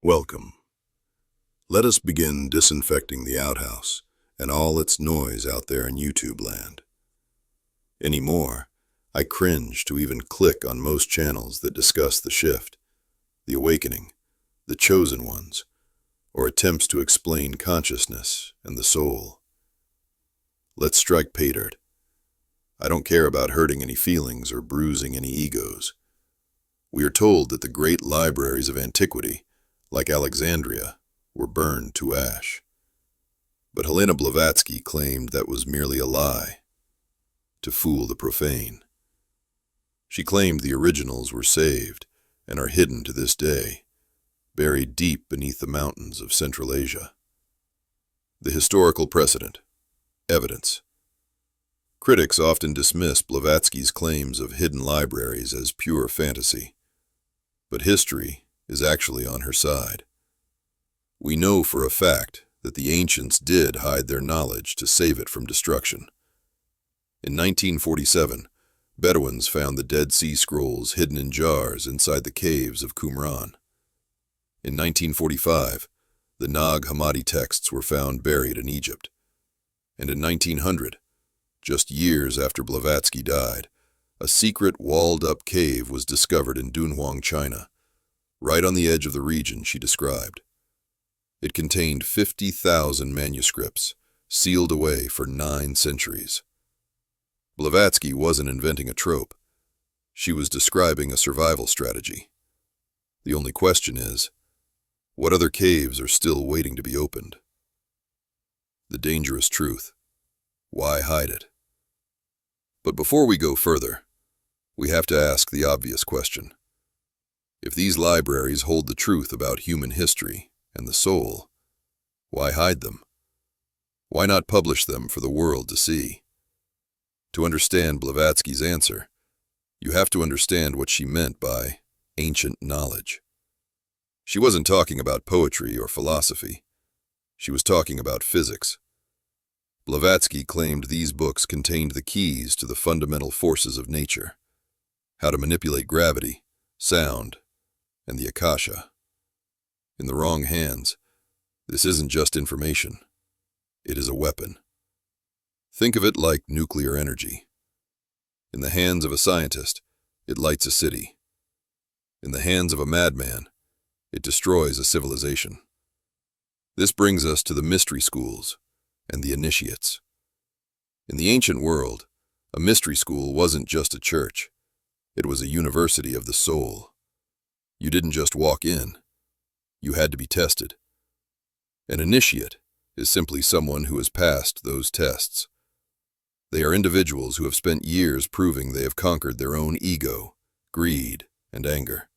Welcome. Let us begin disinfecting the outhouse and all its noise out there in YouTube land. Anymore, I cringe to even click on most channels that discuss the shift, the awakening, the chosen ones, or attempts to explain consciousness and the soul. Let's strike pay dirt. I don't care about hurting any feelings or bruising any egos. We are told that the great libraries of antiquity, like Alexandria, were burned to ash. But Helena Blavatsky claimed that was merely a lie, to fool the profane. She claimed the originals were saved and are hidden to this day, buried deep beneath the mountains of Central Asia. The historical precedent. Evidence. Critics often dismiss Blavatsky's claims of hidden libraries as pure fantasy, but history is actually on her side. We know for a fact that the ancients did hide their knowledge to save it from destruction. In 1947, Bedouins found the Dead Sea Scrolls hidden in jars inside the caves of Qumran. In 1945, the Nag Hammadi texts were found buried in Egypt. And in 1900, just years after Blavatsky died, a secret walled-up cave was discovered in Dunhuang, China, right on the edge of the region she described. It contained 50,000 manuscripts, sealed away for 9 centuries. Blavatsky wasn't inventing a trope. She was describing a survival strategy. The only question is, what other caves are still waiting to be opened? The dangerous truth. Why hide it? But before we go further, we have to ask the obvious question. If these libraries hold the truth about human history and the soul, why hide them? Why not publish them for the world to see? To understand Blavatsky's answer, you have to understand what she meant by ancient knowledge. She wasn't talking about poetry or philosophy. She was talking about physics. Blavatsky claimed these books contained the keys to the fundamental forces of nature, how to manipulate gravity, sound, and the akasha. In the wrong hands, this isn't just information. It is a weapon. Think of it like nuclear energy. In the hands of a scientist, it lights a city. In the hands of a madman, it destroys a civilization. This brings us to the mystery schools and the initiates. In the ancient world, a mystery school wasn't just a church. It was a university of the soul. You didn't just walk in. You had to be tested. An initiate is simply someone who has passed those tests. They are individuals who have spent years proving they have conquered their own ego, greed, and anger.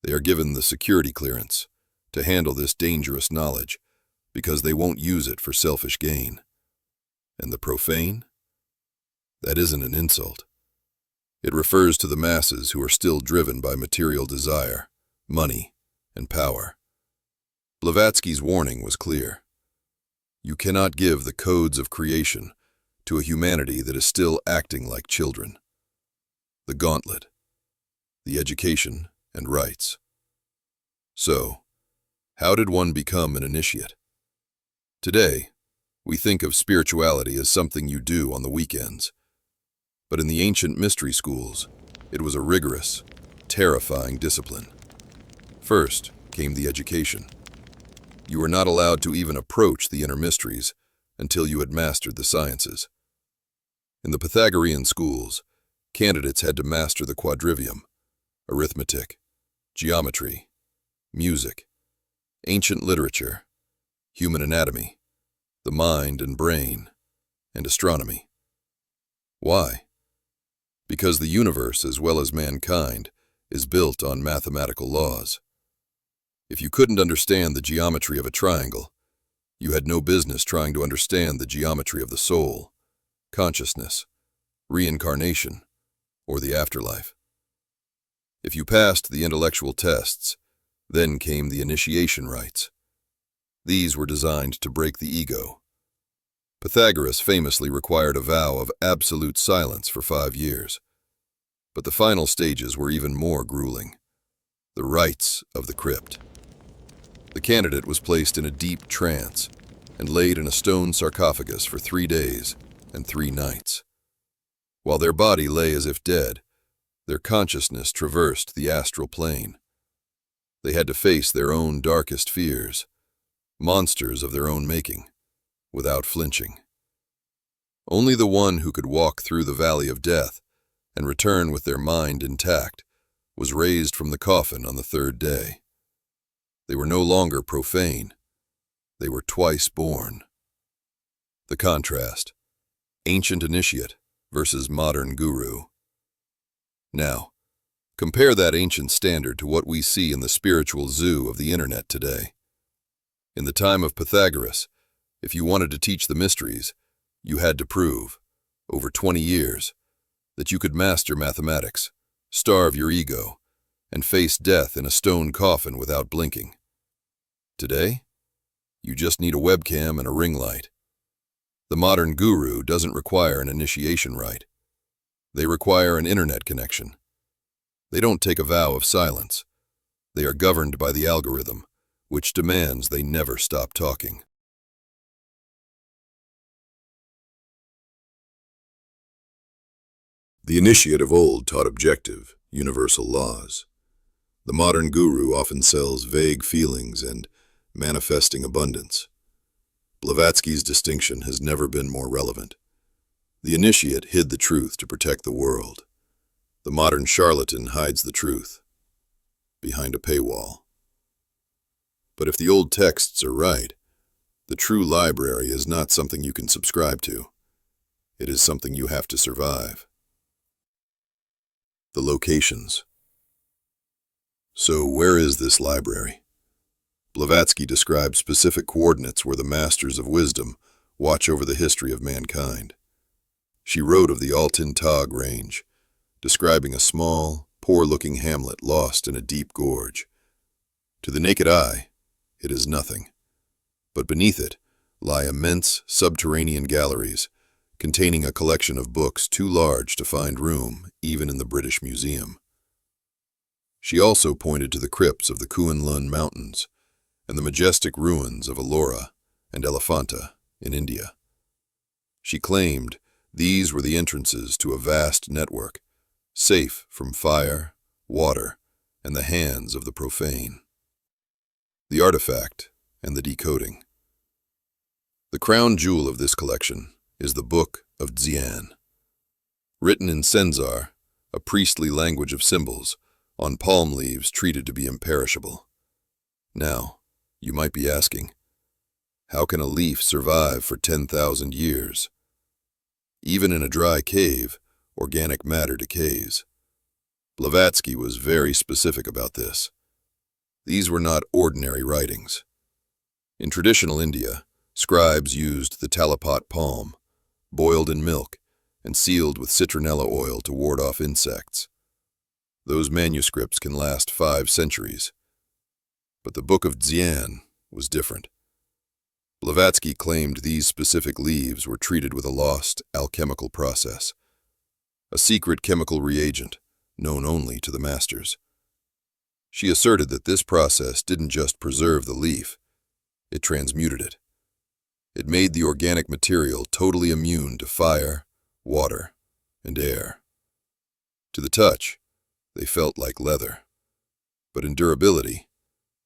They are given the security clearance to handle this dangerous knowledge because they won't use it for selfish gain. And the profane? That isn't an insult. It refers to the masses who are still driven by material desire, money, and power. Blavatsky's warning was clear. You cannot give the codes of creation to a humanity that is still acting like children. The gauntlet, the education and rights. So, how did one become an initiate? Today, we think of spirituality as something you do on the weekends. But in the ancient mystery schools, it was a rigorous, terrifying discipline. First came the education. You were not allowed to even approach the inner mysteries until you had mastered the sciences. In the Pythagorean schools, candidates had to master the quadrivium, arithmetic, geometry, music, ancient literature, human anatomy, the mind and brain, and astronomy. Why? Because the universe, as well as mankind, is built on mathematical laws. If you couldn't understand the geometry of a triangle, you had no business trying to understand the geometry of the soul, consciousness, reincarnation, or the afterlife. If you passed the intellectual tests, then came the initiation rites. These were designed to break the ego. Pythagoras famously required a vow of absolute silence for 5 years. But the final stages were even more grueling. The rites of the crypt. The candidate was placed in a deep trance and laid in a stone sarcophagus for 3 days and 3 nights. While their body lay as if dead, their consciousness traversed the astral plane. They had to face their own darkest fears, monsters of their own making, without flinching. Only the one who could walk through the valley of death and return with their mind intact was raised from the coffin on the 3rd day. They were no longer profane. They were twice born. The contrast: ancient initiate versus modern guru. Now, compare that ancient standard to what we see in the spiritual zoo of the internet today. In the time of Pythagoras, if you wanted to teach the mysteries, you had to prove, over 20 years, that you could master mathematics, starve your ego, and face death in a stone coffin without blinking. Today, you just need a webcam and a ring light. The modern guru doesn't require an initiation rite. They require an internet connection. They don't take a vow of silence. They are governed by the algorithm, which demands they never stop talking. The initiate of old taught objective, universal laws. The modern guru often sells vague feelings and manifesting abundance. Blavatsky's distinction has never been more relevant. The initiate hid the truth to protect the world. The modern charlatan hides the truth behind a paywall. But if the old texts are right, the true library is not something you can subscribe to. It is something you have to survive. The locations. So where is this library? Blavatsky described specific coordinates where the masters of wisdom watch over the history of mankind. She wrote of the Altyn-Tagh range, describing a small, poor-looking hamlet lost in a deep gorge. To the naked eye, it is nothing, but beneath it lie immense subterranean galleries containing a collection of books too large to find room even in the British Museum. She also pointed to the crypts of the Kuan-Lun Mountains and the majestic ruins of Ellora and Elephanta in India. She claimed these were the entrances to a vast network, safe from fire, water, and the hands of the profane. The artifact and the decoding. The crown jewel of this collection is the Book of Dzyan. Written in Senzar, a priestly language of symbols, on palm leaves treated to be imperishable. Now, you might be asking, how can a leaf survive for 10,000 years? Even in a dry cave, organic matter decays. Blavatsky was very specific about this. These were not ordinary writings. In traditional India, scribes used the talipot palm, boiled in milk, and sealed with citronella oil to ward off insects. Those manuscripts can last 5 centuries. But the Book of Dzyan was different. Blavatsky claimed these specific leaves were treated with a lost alchemical process, a secret chemical reagent known only to the masters. She asserted that this process didn't just preserve the leaf, it transmuted it. It made the organic material totally immune to fire, water, and air. To the touch, they felt like leather, but in durability,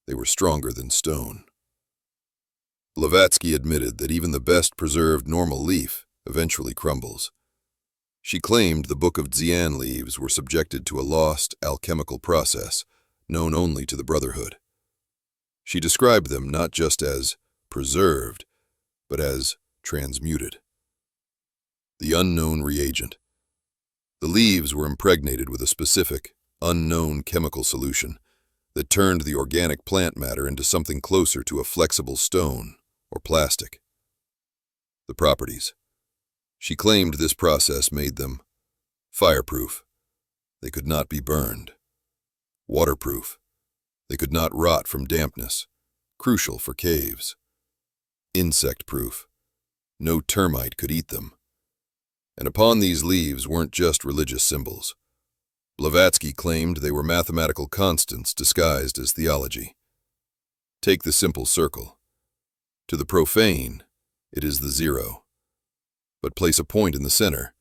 they were stronger than stone. Blavatsky admitted that even the best preserved normal leaf eventually crumbles. She claimed the Book of Dzyan leaves were subjected to a lost alchemical process known only to the Brotherhood. She described them not just as preserved, but as transmuted. The unknown reagent. The leaves were impregnated with a specific, unknown chemical solution that turned the organic plant matter into something closer to a flexible stone or plastic. The properties. She claimed this process made them fireproof. They could not be burned. Waterproof. They could not rot from dampness, crucial for caves. Insect-proof. No termite could eat them. And upon these leaves weren't just religious symbols. Blavatsky claimed they were mathematical constants disguised as theology. Take the simple circle. To the profane, it is the zero. But place a point in the center,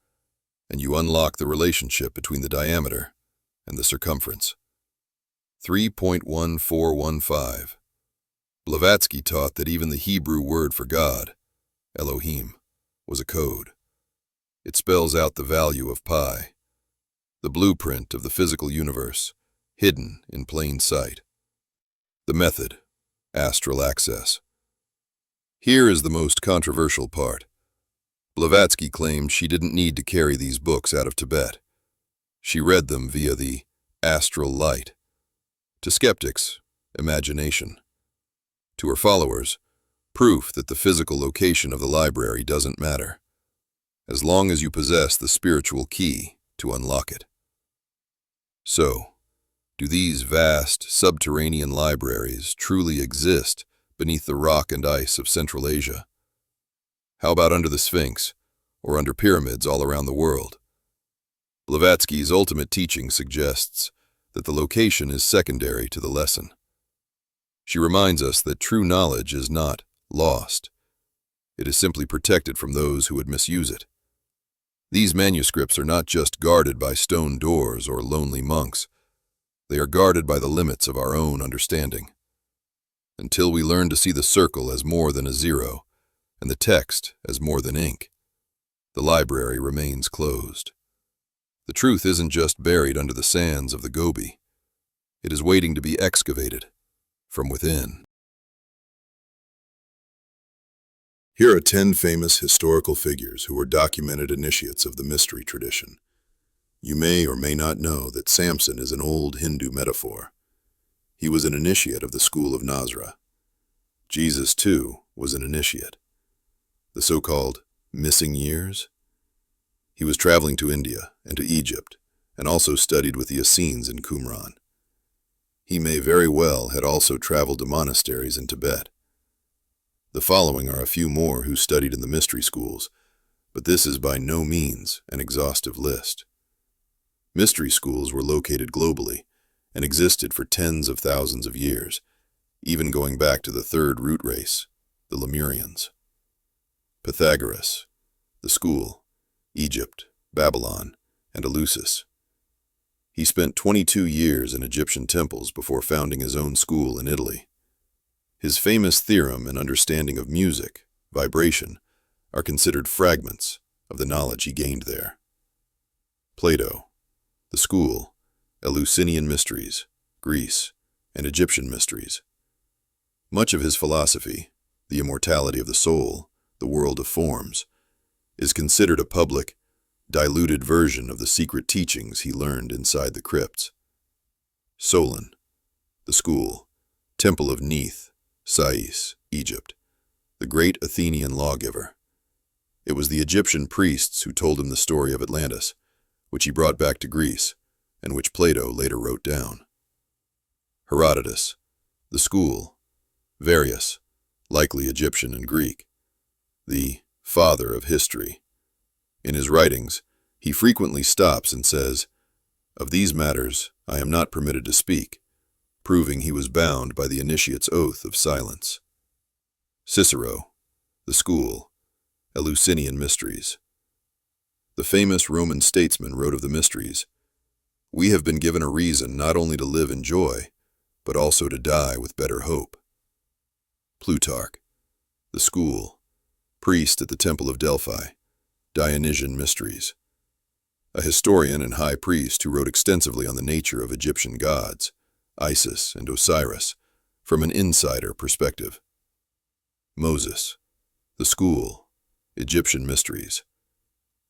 and you unlock the relationship between the diameter and the circumference. 3.1415. Blavatsky taught that even the Hebrew word for God, Elohim, was a code. It spells out the value of pi, the blueprint of the physical universe, hidden in plain sight. The method, astral access. Here is the most controversial part. Blavatsky claimed she didn't need to carry these books out of Tibet. She read them via the astral light. To skeptics, imagination. To her followers, proof that the physical location of the library doesn't matter, as long as you possess the spiritual key to unlock it. So, do these vast subterranean libraries truly exist beneath the rock and ice of Central Asia? How about under the Sphinx, or under pyramids all around the world? Blavatsky's ultimate teaching suggests that the location is secondary to the lesson. She reminds us that true knowledge is not lost. It is simply protected from those who would misuse it. These manuscripts are not just guarded by stone doors or lonely monks. They are guarded by the limits of our own understanding. Until we learn to see the circle as more than a zero, and the text as more than ink, the library remains closed. The truth isn't just buried under the sands of the Gobi. It is waiting to be excavated from within. Here are 10 famous historical figures who were documented initiates of the mystery tradition. You may or may not know that Samson is an old Hindu metaphor. He was an initiate of the school of Nazareth. Jesus, too, was an initiate. The so-called missing years? He was traveling to India and to Egypt, and also studied with the Essenes in Qumran. He may very well had also traveled to monasteries in Tibet. The following are a few more who studied in the mystery schools, but this is by no means an exhaustive list. Mystery schools were located globally and existed for tens of thousands of years, even going back to the third root race, the Lemurians. Pythagoras, the school, Egypt, Babylon, and Eleusis. He spent 22 years in Egyptian temples before founding his own school in Italy. His famous theorem and understanding of music, vibration, are considered fragments of the knowledge he gained there. Plato, the school, Eleusinian mysteries, Greece, and Egyptian mysteries. Much of his philosophy, the immortality of the soul, the world of forms, is considered a public, diluted version of the secret teachings he learned inside the crypts. Solon, the school, Temple of Neith, Sais, Egypt, the great Athenian lawgiver. It was the Egyptian priests who told him the story of Atlantis, which he brought back to Greece, and which Plato later wrote down. Herodotus, the school, Varius, likely Egyptian and Greek, the father of history. In his writings, he frequently stops and says, "Of these matters I am not permitted to speak," proving he was bound by the initiate's oath of silence. Cicero, the school, Eleusinian mysteries. The famous Roman statesman wrote of the mysteries, "We have been given a reason not only to live in joy, but also to die with better hope." Plutarch, the school, priest at the Temple of Delphi, Dionysian mysteries. A historian and high priest who wrote extensively on the nature of Egyptian gods, Isis and Osiris, from an insider perspective. Moses, the school, Egyptian mysteries.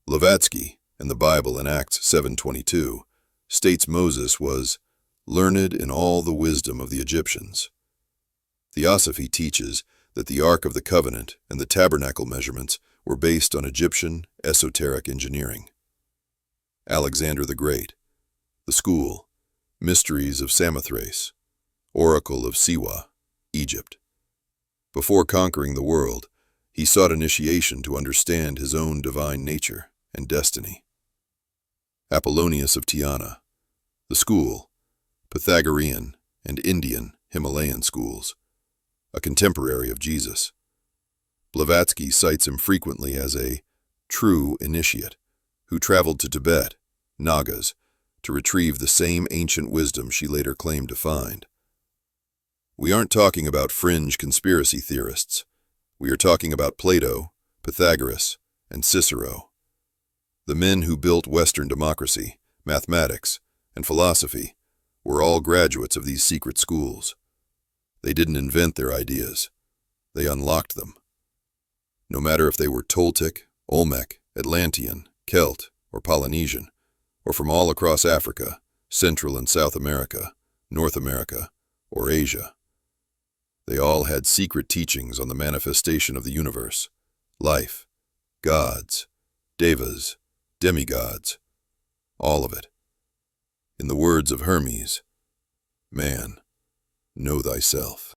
Blavatsky, in the Bible in Acts 7:22, states Moses was learned in all the wisdom of the Egyptians. Theosophy teaches that the Ark of the Covenant and the tabernacle measurements were based on Egyptian esoteric engineering. Alexander the Great, the school, mysteries of Samothrace, oracle of Siwa, Egypt. Before conquering the world, he sought initiation to understand his own divine nature and destiny. Apollonius of Tyana, the school, Pythagorean and Indian Himalayan schools. a contemporary of Jesus. Blavatsky cites him frequently as a true initiate who traveled to Tibet, Nagas, to retrieve the same ancient wisdom she later claimed to find. We aren't talking about fringe conspiracy theorists. We are talking about Plato, Pythagoras, and Cicero. The men who built Western democracy, mathematics, and philosophy were all graduates of these secret schools. They didn't invent their ideas. They unlocked them. No matter if they were Toltec, Olmec, Atlantean, Celt, or Polynesian, or from all across Africa, Central and South America, North America, or Asia. They all had secret teachings on the manifestation of the universe, life, gods, devas, demigods, all of it. In the words of Hermes, man, know thyself.